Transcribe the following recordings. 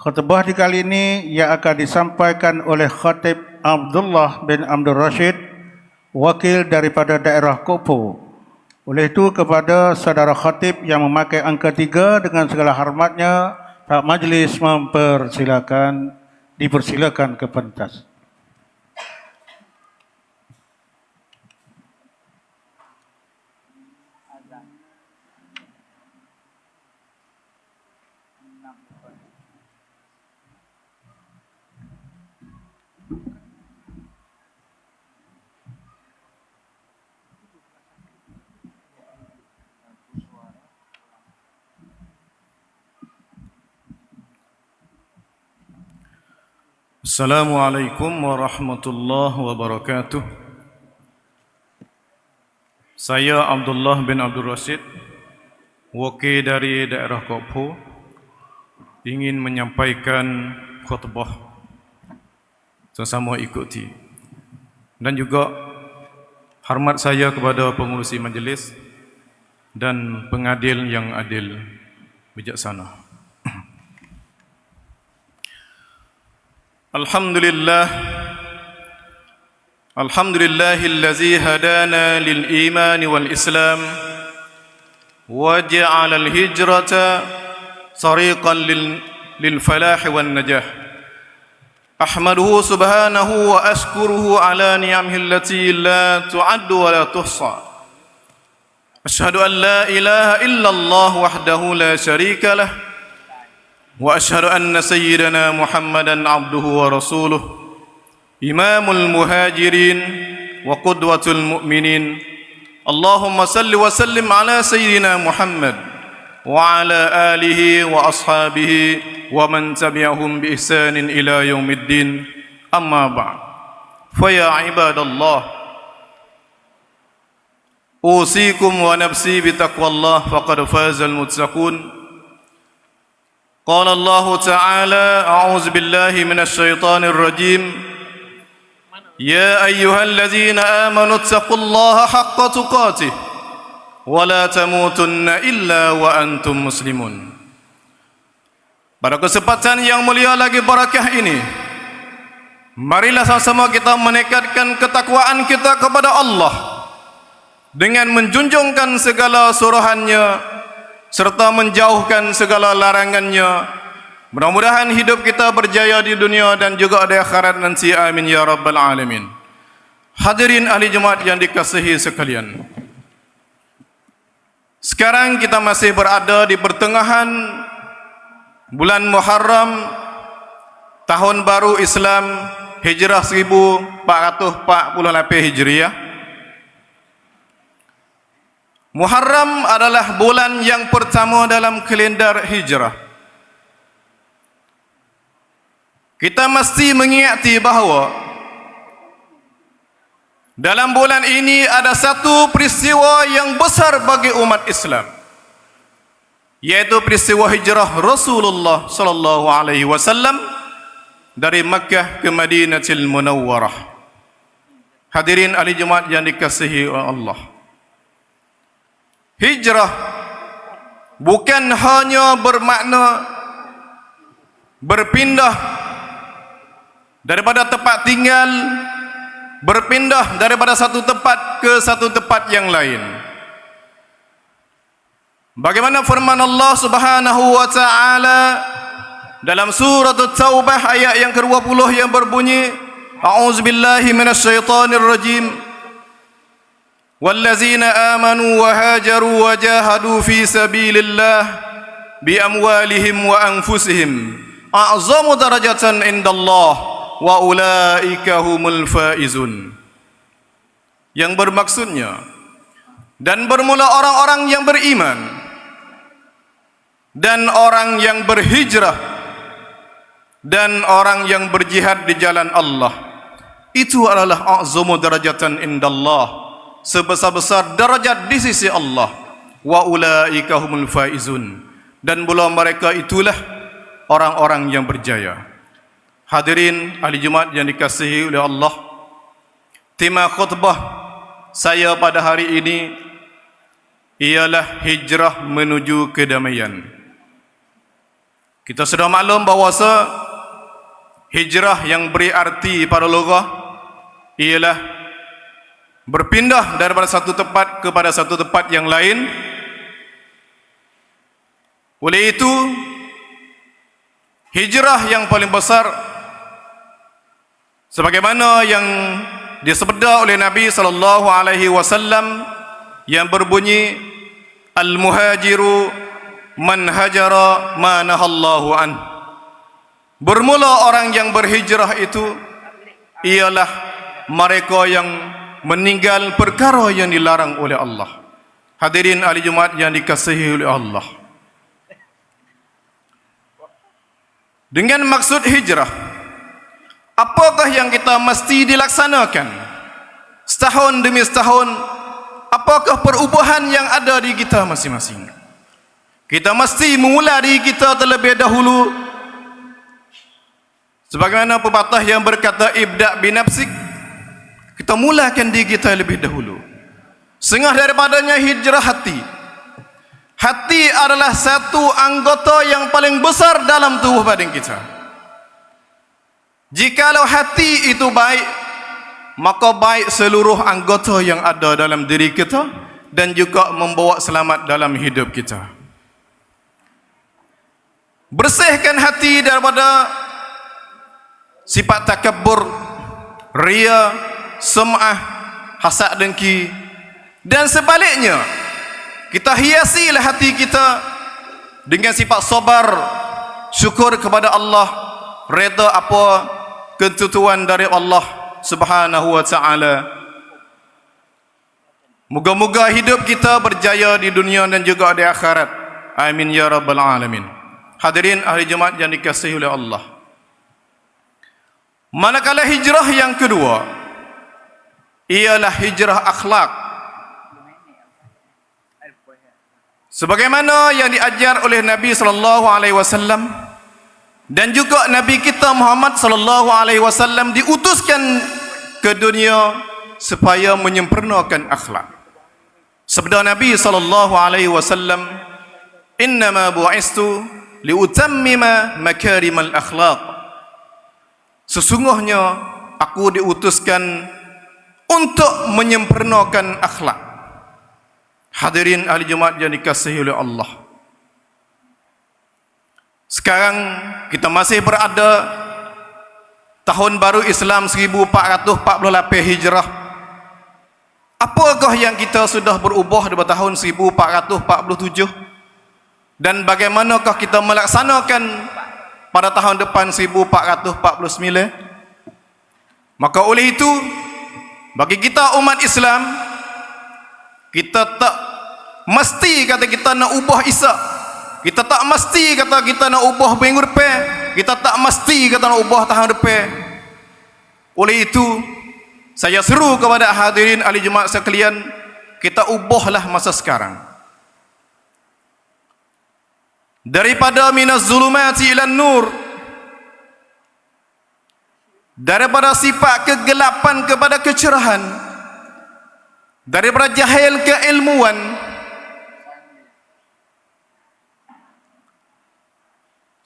Khutbah di kali ini yang akan disampaikan oleh Khatib Abdullah bin Abdul Rashid, wakil daripada daerah Kopo. Oleh itu kepada saudara khatib yang memakai angka 3 dengan segala hormatnya, Pak Majlis dipersilakan ke pentas. Assalamualaikum warahmatullahi wabarakatuh. Saya Abdullah bin Abdul Rashid, wakil dari daerah Kopo, ingin menyampaikan khutbah sesama ikuti, dan juga hormat saya kepada pengurusi majlis dan pengadil yang adil bijaksana. Alhamdulillahillazi hadana lil iman wal islam wa ja'ala al hijrata tariqan lil falah wan najah. Ahmaduhu subhanahu wa ashkuruhu ala ni'amihi allati la tu'addu wa la tuhsa. Ashhadu an la ilaha illallah wahdahu la sharika lah, wa ashhadu anna sayyidana Muhammadan abduhu wa rasuluh, imamul muhajirin wa qudwatul mu'minin. Allahumma salli wa sallim ala sayyidina Muhammad wa ala alihi wa ashabihi wa man tabi'ahum bi ihsanin ila yaumiddin. Amma ba'd. Fa ya ibadallah, usikum wa nafsi bi taqwallah faqad fazal muttaqun. Qala Allah Ta'ala, a'udzu billahi minasy syaithanir rajim. Ya ayyuhalladzina amanu taqullaha haqqa tuqatih wa la tamutunna illa wa antum muslimun. Pada kesempatan yang mulia lagi barakah ini, marilah sama-sama kita meningkatkan ketakwaan kita kepada Allah dengan menjunjungkan segala suruhannya serta menjauhkan segala larangannya. Mudah-mudahan hidup kita berjaya di dunia dan juga di akhirat nanti. Amin ya rabbal alamin. Hadirin ahli Jumat yang dikasihi sekalian, sekarang kita masih berada di pertengahan bulan Muharram, tahun baru Islam Hijrah 1448 Hijriah. Muharram adalah bulan yang pertama dalam kalender hijrah. Kita mesti mengingati bahawa dalam bulan ini ada satu peristiwa yang besar bagi umat Islam, yaitu peristiwa hijrah Rasulullah sallallahu alaihi wasallam dari Makkah ke Madinatul Munawwarah. Hadirin ahli Jumat yang dikasihi Allah, hijrah bukan hanya bermakna berpindah daripada tempat tinggal, berpindah daripada satu tempat ke satu tempat yang lain. Bagaimana firman Allah Subhanahu wa taala dalam surah At-Taubah ayat yang ke-20 yang berbunyi, a'udzubillahi minasyaitonir rajim. Wallazina amanu wa hajaru wa jahadu fi sabilillah bi amwalihim wa anfusihim a'zamu darajatan indallah wa ulaika humul faizun. Yang bermaksudnya, dan bermula orang-orang yang beriman dan orang yang berhijrah dan orang yang berjihad di jalan Allah, itu adalah a'zamu darajatan indallah, sebesar-besar darajat di sisi Allah. Wa ulaika humul faizun, dan pula mereka itulah orang-orang yang berjaya. Hadirin ahli Jumat yang dikasihi oleh Allah, tema khutbah saya pada hari ini ialah hijrah menuju kedamaian. Kita sudah maklum bahawasa hijrah yang beri arti pada lughah ialah berpindah daripada satu tempat kepada satu tempat yang lain. Oleh itu, hijrah yang paling besar sebagaimana yang disabda oleh Nabi sallallahu alaihi wasallam yang berbunyi, al-muhajiru man hajara ma nahallahu an. Bermula orang yang berhijrah itu ialah mereka yang meninggal perkara yang dilarang oleh Allah. Hadirin ahli Jumaat yang dikasihi oleh Allah, dengan maksud hijrah, apakah yang kita mesti dilaksanakan setahun demi setahun? Apakah perubahan yang ada di kita masing-masing? Kita mesti memulai diri kita terlebih dahulu, sebagaimana pepatah yang berkata ibda' binafsik. Kita mulakan diri kita lebih dahulu. Setengah daripadanya hijrah hati. Hati adalah satu anggota yang paling besar dalam tubuh badan kita. Jikalau hati itu baik, maka baik seluruh anggota yang ada dalam diri kita dan juga membawa selamat dalam hidup kita. Bersihkan hati daripada sifat takabbur, ria, sum'ah, hasad dengki, dan sebaliknya. Kita hiasilah hati kita dengan sifat sabar, syukur kepada Allah, reda apa ketentuan dari Allah Subhanahu wa ta'ala. Moga-moga hidup kita berjaya di dunia dan juga di akhirat. Amin ya rabbal alamin. Hadirin ahli Jumaat yang dikasihi oleh Allah, manakala hijrah yang kedua ialah hijrah akhlak, sebagaimana yang diajar oleh Nabi sallallahu alaihi wasallam, dan juga Nabi kita Muhammad sallallahu alaihi wasallam diutuskan ke dunia supaya menyempurnakan akhlak. Sabda Nabi sallallahu alaihi wasallam, innama bu'istu liutammima makarimal akhlaq. Sesungguhnya aku diutuskan untuk menyempurnakan akhlak. Hadirin ahli Jumaat yang dikasihi oleh Allah, sekarang kita masih berada tahun baru Islam 1448 Hijrah. Apakah yang kita sudah berubah di tahun 1447? Dan bagaimanakah kita melaksanakan pada tahun depan 1449? Maka oleh itu, bagi kita umat Islam, kita tak mesti kata kita nak ubah Isa. Kita tak mesti kata kita nak ubah minggu depan. Kita tak mesti kata nak ubah tahun depan. Oleh itu, saya seru kepada hadirin ahli Jumaat sekalian, kita ubahlah masa sekarang. Daripada minaz zulumati ilan nur, daripada sifat kegelapan kepada kecerahan, daripada jahil ke ilmuwan,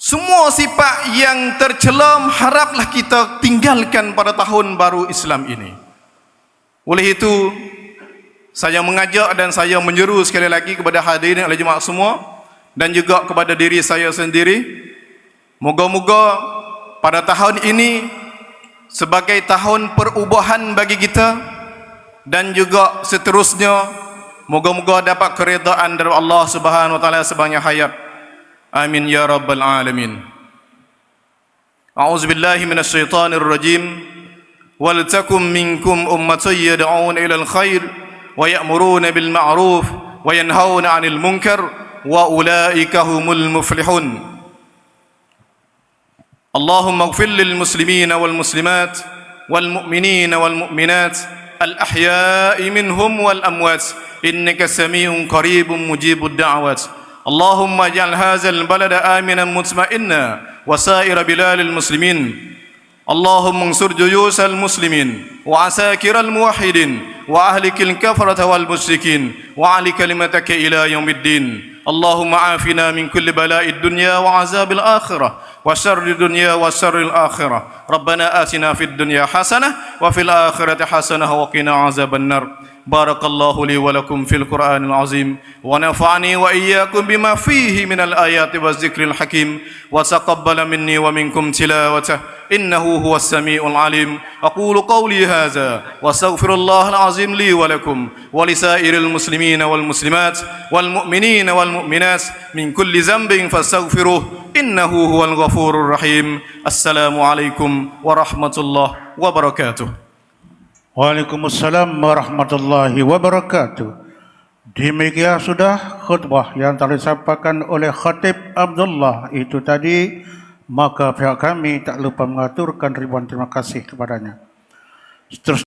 semua sifat yang tercelam haraplah kita tinggalkan pada tahun baru Islam ini. Oleh itu, saya mengajak dan saya menyeru sekali lagi kepada hadirin ahli Jumaat semua, dan juga kepada diri saya sendiri, moga-moga pada tahun ini sebagai tahun perubahan bagi kita, dan juga seterusnya moga-moga dapat keredaan dari Allah Subhanahu wa taala sebanyak hayat. Amin ya rabbal alamin. A'udzubillahi minasyaitonir rajim. Wal takum minkum ummatun yad'un ilal khair wa ya'muruna bil ma'ruf wa yanhauna 'anil munkar wa ulaika humul muflihun. Allahumma ighfir lil muslimina wal muslimat wal mu'minina wal mu'minat al ahya'i minhum wal amwat innaka sami'un qaribun mujibud da'wat. Allahumma ij'al hadzal balada aminan mutma'inna wa sa'ira bilalil muslimin. Allahumma ansur juyusal muslimin wa asakiral muwahhidin wa ahlikil kafarata wal musyrikin wa ali kalimataka ila yaumiddin. اللهم عافنا من كل بلاء الدنيا وعذاب الآخرة وشر الدنيا وشر الآخرة ربنا آتنا في الدنيا حسنة وفي الآخرة حسنة وقنا عذاب النار بارك الله لي ولكم في القرآن العظيم ونفعني وإياكم بما فيه من الآيات والذكر الحكيم وتقبل مني ومنكم تلاوته إنه هو السميع العليم أقول قولي هذا واستغفر الله العظيم لي ولكم ولسائر المسلمين والمسلمات والمؤمنين والمؤمنات من كل ذنب فاستغفروه إنه هو الغفور الرحيم السلام عليكم ورحمة الله وبركاته. Waalaikumsalam warahmatullahi wabarakatuh. Demikian sudah khutbah yang telah disampaikan oleh Khatib Abdullah itu tadi, maka pihak kami tak lupa mengaturkan ribuan terima kasih kepadanya.